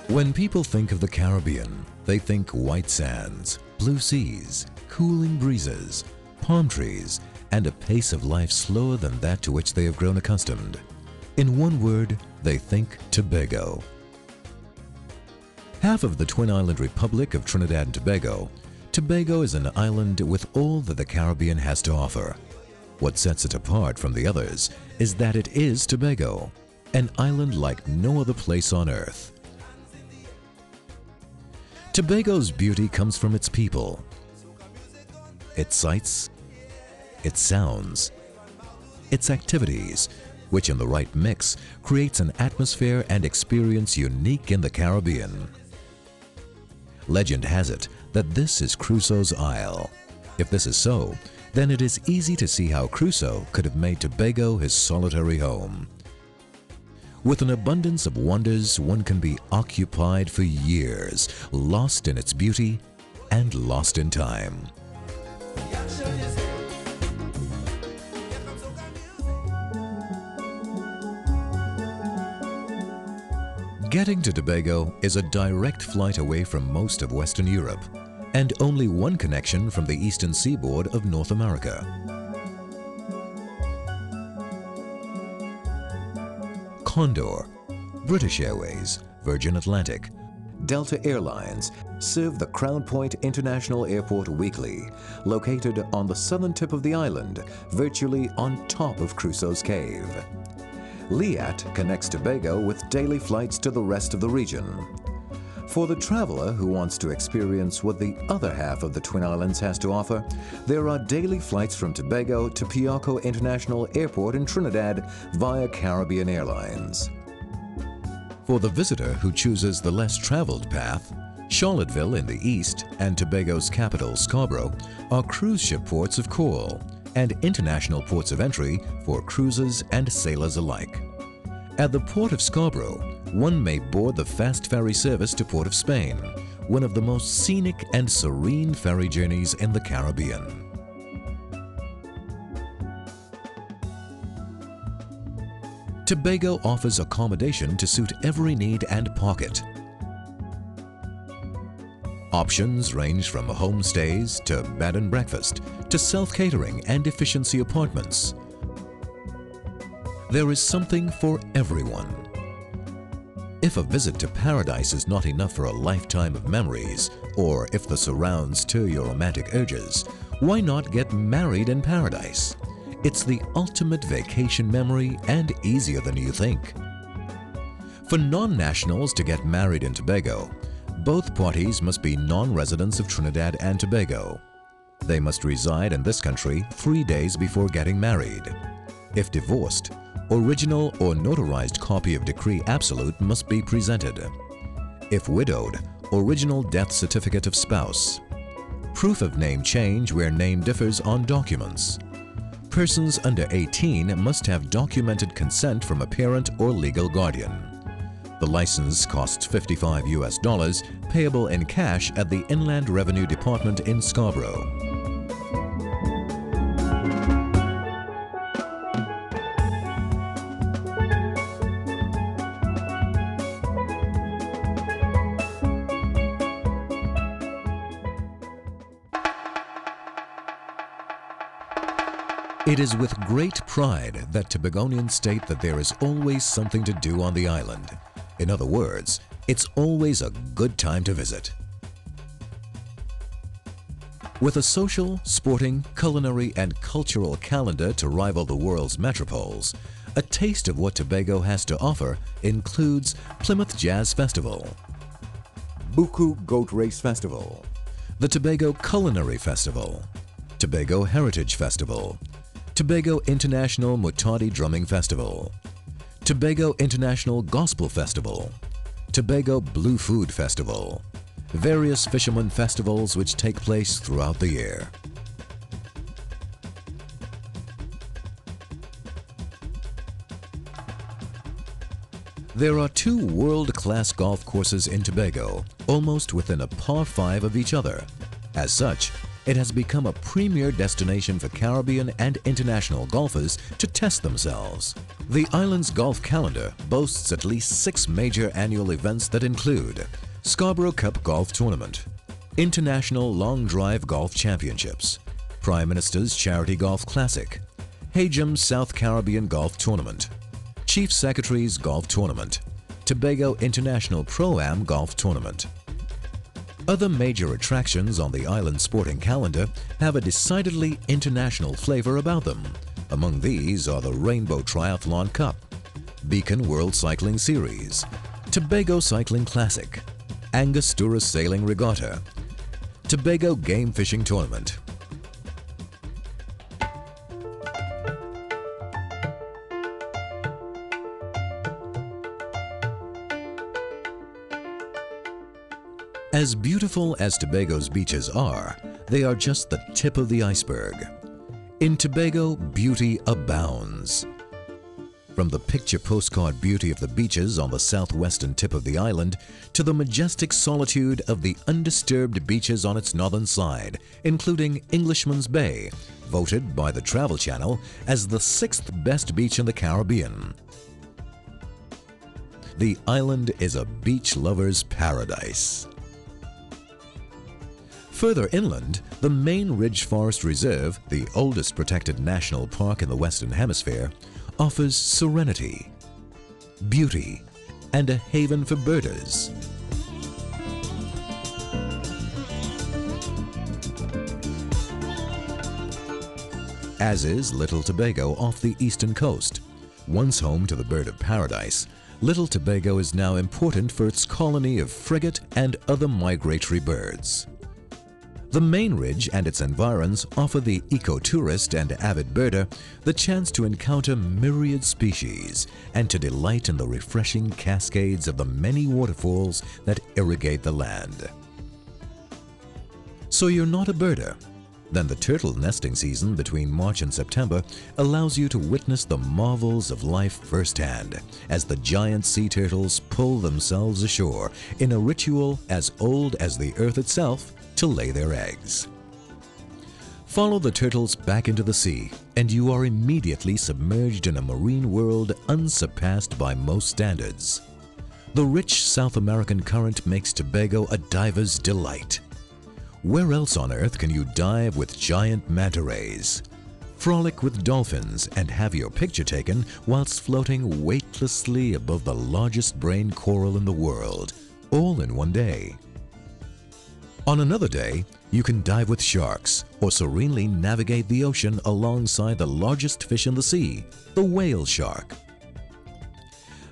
When people think of the Caribbean, they think white sands, blue seas, cooling breezes, palm trees, and a pace of life slower than that to which they have grown accustomed. In one word, they think Tobago. Half of the twin island republic of Trinidad and Tobago, Tobago is an island with all that the Caribbean has to offer. What sets it apart from the others is that it is Tobago, an island like no other place on earth. Tobago's beauty comes from its people, its sights, its sounds, its activities, which in the right mix creates an atmosphere and experience unique in the Caribbean. Legend has it that this is Crusoe's Isle. If this is so, then it is easy to see how Crusoe could have made Tobago his solitary home. With an abundance of wonders, one can be occupied for years, lost in its beauty and lost in time. Getting to Tobago is a direct flight away from most of Western Europe, and only one connection from the eastern seaboard of North America. Condor, British Airways, Virgin Atlantic, Delta Airlines serve the Crown Point International Airport weekly, located on the southern tip of the island, virtually on top of Crusoe's Cave. Liat connects Tobago with daily flights to the rest of the region. For the traveler who wants to experience what the other half of the Twin Islands has to offer, there are daily flights from Tobago to Piarco International Airport in Trinidad via Caribbean Airlines. For the visitor who chooses the less traveled path, Charlottesville in the east and Tobago's capital, Scarborough, are cruise ship ports of call and international ports of entry for cruisers and sailors alike. At the Port of Scarborough, one may board the fast ferry service to Port of Spain, one of the most scenic and serene ferry journeys in the Caribbean. Tobago offers accommodation to suit every need and pocket. Options range from homestays to bed and breakfast to self-catering and efficiency apartments. There is something for everyone. If a visit to paradise is not enough for a lifetime of memories, or if the surrounds stir your romantic urges, why not get married in paradise? It's the ultimate vacation memory and easier than you think. For non-nationals to get married in Tobago, both parties must be non-residents of Trinidad and Tobago. They must reside in this country 3 days before getting married. If divorced, original or notarized copy of Decree Absolute must be presented. If widowed, original death certificate of spouse. Proof of name change where name differs on documents. Persons under 18 must have documented consent from a parent or legal guardian. The license costs $55 US, payable in cash at the Inland Revenue Department in Scarborough. It is with great pride that Tobagonians state that there is always something to do on the island. In other words, it's always a good time to visit. With a social, sporting, culinary, and cultural calendar to rival the world's metropoles, a taste of what Tobago has to offer includes Plymouth Jazz Festival, Buku Goat Race Festival, the Tobago Culinary Festival, Tobago Heritage Festival, Tobago International Mutati Drumming Festival, Tobago International Gospel Festival, Tobago Blue Food Festival, various fishermen festivals which take place throughout the year. There are two world-class golf courses in Tobago, almost within a par 5 of each other. As such, it has become a premier destination for Caribbean and international golfers to test themselves. The island's golf calendar boasts at least 6 major annual events that include Scarborough Cup Golf Tournament, International Long Drive Golf Championships, Prime Minister's Charity Golf Classic, Hajim South Caribbean Golf Tournament, Chief Secretary's Golf Tournament, Tobago International Pro-Am Golf Tournament. Other major attractions on the island's sporting calendar have a decidedly international flavor about them. Among these are the Rainbow Triathlon Cup, Beacon World Cycling Series, Tobago Cycling Classic, Angostura Sailing Regatta, Tobago Game Fishing Tournament. As beautiful as Tobago's beaches are, they are just the tip of the iceberg. In Tobago, beauty abounds. From the picture postcard beauty of the beaches on the southwestern tip of the island to the majestic solitude of the undisturbed beaches on its northern side, including Englishman's Bay, voted by the Travel Channel as the 6th best beach in the Caribbean. The island is a beach lover's paradise. Further inland, the Main Ridge Forest Reserve, the oldest protected national park in the Western Hemisphere, offers serenity, beauty, and a haven for birders. As is Little Tobago off the eastern coast. Once home to the bird of paradise, Little Tobago is now important for its colony of frigate and other migratory birds. The Main Ridge and its environs offer the ecotourist and avid birder the chance to encounter myriad species and to delight in the refreshing cascades of the many waterfalls that irrigate the land. So you're not a birder? Then the turtle nesting season between March and September allows you to witness the marvels of life firsthand as the giant sea turtles pull themselves ashore in a ritual as old as the earth itself to lay their eggs. Follow the turtles back into the sea and you are immediately submerged in a marine world unsurpassed by most standards. The rich South American current makes Tobago a diver's delight. Where else on earth can you dive with giant manta rays, frolic with dolphins, and have your picture taken whilst floating weightlessly above the largest brain coral in the world, all in one day? On another day, you can dive with sharks or serenely navigate the ocean alongside the largest fish in the sea, the whale shark.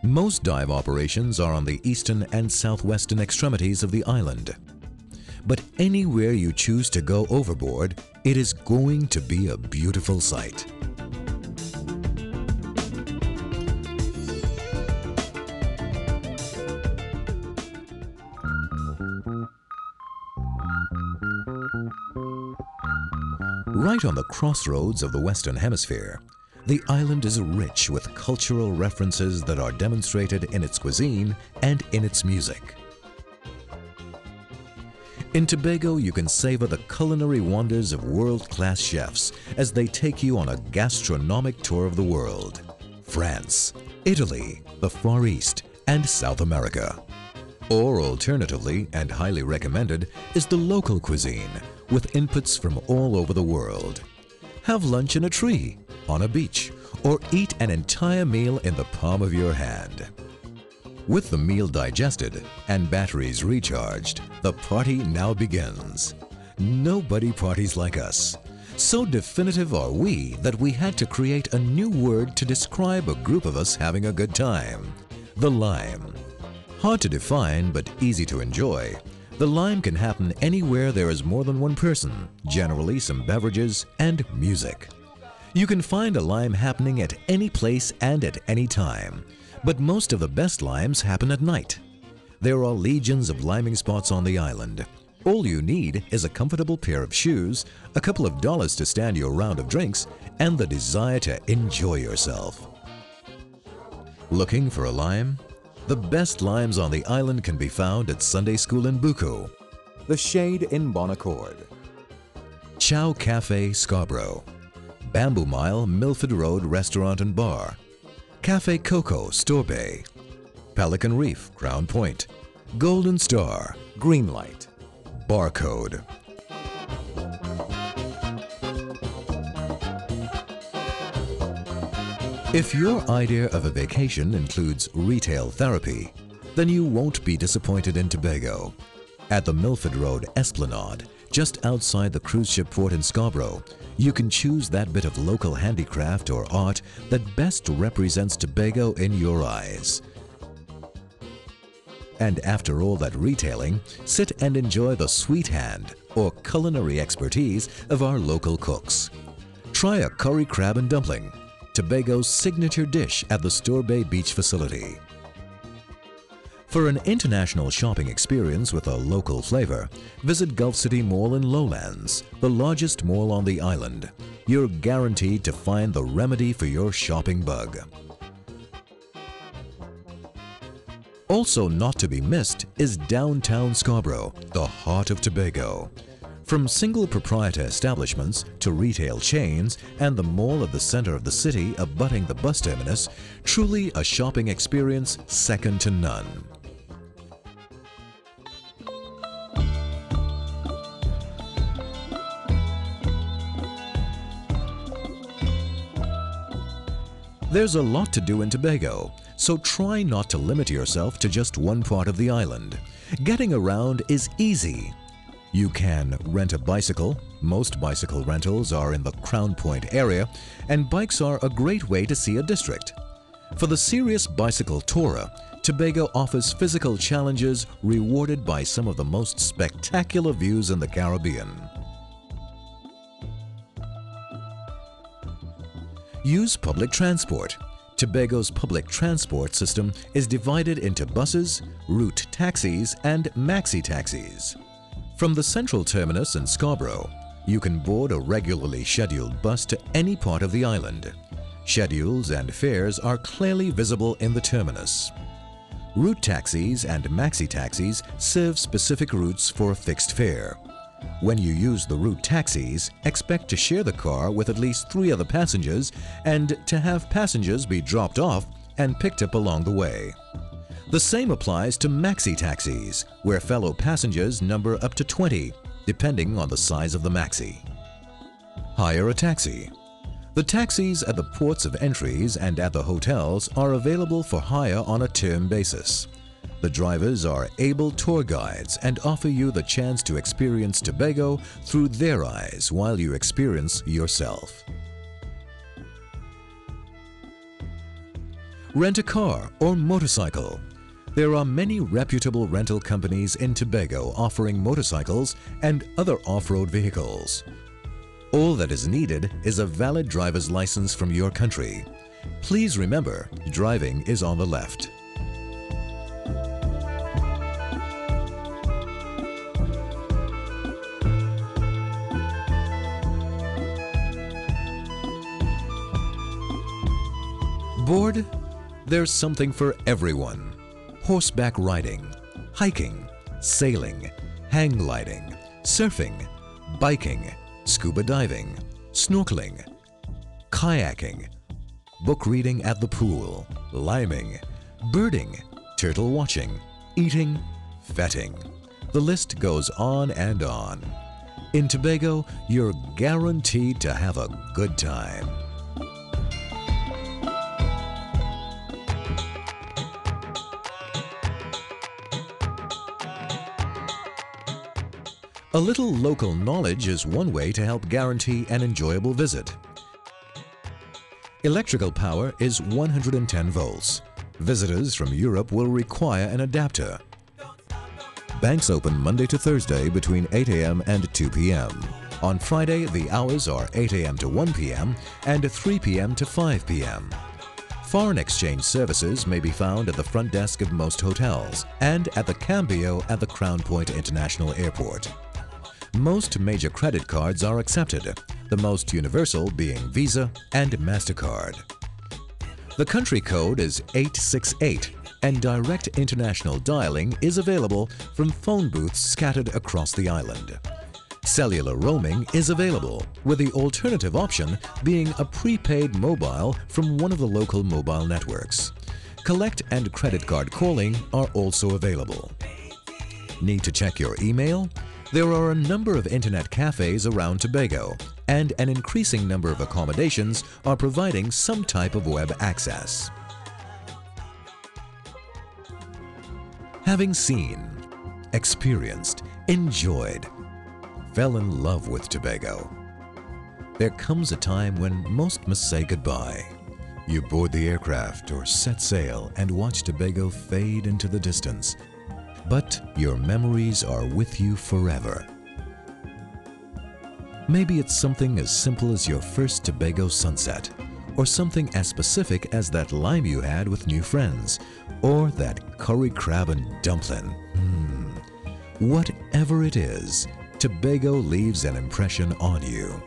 Most dive operations are on the eastern and southwestern extremities of the island. But anywhere you choose to go overboard, it is going to be a beautiful sight. Right on the crossroads of the Western Hemisphere, the island is rich with cultural references that are demonstrated in its cuisine and in its music. In Tobago, you can savor the culinary wonders of world-class chefs as they take you on a gastronomic tour of the world. France, Italy, the Far East, and South America. Or alternatively, and highly recommended, is the local cuisine, with inputs from all over the world. Have lunch in a tree, on a beach, or eat an entire meal in the palm of your hand. With the meal digested and batteries recharged, the party now begins. Nobody parties like us. So definitive are we that we had to create a new word to describe a group of us having a good time. The Lime. Hard to define but easy to enjoy, the Lime can happen anywhere there is more than one person, generally some beverages, and music. You can find a Lime happening at any place and at any time. But most of the best limes happen at night. There are legions of liming spots on the island. All you need is a comfortable pair of shoes, a couple of dollars to stand your round of drinks, and the desire to enjoy yourself. Looking for a lime? The best limes on the island can be found at Sunday School in Buku, The Shade in Bon Accord, Chow Cafe Scarborough, Bamboo Mile Milford Road Restaurant and Bar, Cafe Coco Store Bay, Pelican Reef Crown Point, Golden Star Greenlight, Barcode. If your idea of a vacation includes retail therapy, then you won't be disappointed in Tobago. At the Milford Road Esplanade, just outside the cruise ship port in Scarborough, you can choose that bit of local handicraft or art that best represents Tobago in your eyes. And after all that retailing, sit and enjoy the sweet hand or culinary expertise of our local cooks. Try a curry crab and dumpling, Tobago's signature dish at the Store Bay Beach facility. For an international shopping experience with a local flavor, visit Gulf City Mall in Lowlands, the largest mall on the island. You're guaranteed to find the remedy for your shopping bug. Also not to be missed is downtown Scarborough, the heart of Tobago. From single proprietor establishments to retail chains and the mall at the center of the city abutting the bus terminus, truly a shopping experience second to none. There's a lot to do in Tobago, so try not to limit yourself to just one part of the island. Getting around is easy. You can rent a bicycle. Most bicycle rentals are in the Crown Point area, and bikes are a great way to see a district. For the serious bicycle tourer, Tobago offers physical challenges rewarded by some of the most spectacular views in the Caribbean. Use public transport. Tobago's public transport system is divided into buses, route taxis, and maxi taxis. From the central terminus in Scarborough, you can board a regularly scheduled bus to any part of the island. Schedules and fares are clearly visible in the terminus. Route taxis and maxi taxis serve specific routes for a fixed fare. When you use the route taxis, expect to share the car with at least 3 other passengers and to have passengers be dropped off and picked up along the way. The same applies to maxi taxis, where fellow passengers number up to 20, depending on the size of the maxi. Hire a taxi. The taxis at the ports of entries and at the hotels are available for hire on a term basis. The drivers are able tour guides and offer you the chance to experience Tobago through their eyes while you experience yourself. Rent a car or motorcycle. There are many reputable rental companies in Tobago offering motorcycles and other off-road vehicles. All that is needed is a valid driver's license from your country. Please remember, driving is on the left. Bored? There's something for everyone. Horseback riding, hiking, sailing, hang gliding, surfing, biking, scuba diving, snorkeling, kayaking, book reading at the pool, liming, birding, turtle watching, eating, fetting. The list goes on and on. In Tobago, you're guaranteed to have a good time. A little local knowledge is one way to help guarantee an enjoyable visit. Electrical power is 110 volts. Visitors from Europe will require an adapter. Banks open Monday to Thursday between 8 a.m. and 2 p.m. On Friday, the hours are 8 a.m. to 1 p.m. and 3 p.m. to 5 p.m. Foreign exchange services may be found at the front desk of most hotels and at the Cambio at the Crown Point International Airport. Most major credit cards are accepted, the most universal being Visa and MasterCard. The country code is 868 and direct international dialing is available from phone booths scattered across the island. Cellular roaming is available, with the alternative option being a prepaid mobile from one of the local mobile networks. Collect and credit card calling are also available. Need to check your email? There are a number of internet cafes around Tobago, and an increasing number of accommodations are providing some type of web access. Having seen, experienced, enjoyed, fell in love with Tobago, there comes a time when most must say goodbye. You board the aircraft or set sail and watch Tobago fade into the distance, but your memories are with you forever. Maybe it's something as simple as your first Tobago sunset, or something as specific as that lime you had with new friends, or that curry crab and dumpling. Whatever it is, Tobago leaves an impression on you.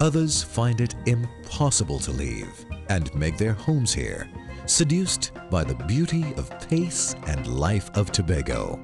Others find it impossible to leave and make their homes here, seduced by the beauty of pace and life of Tobago.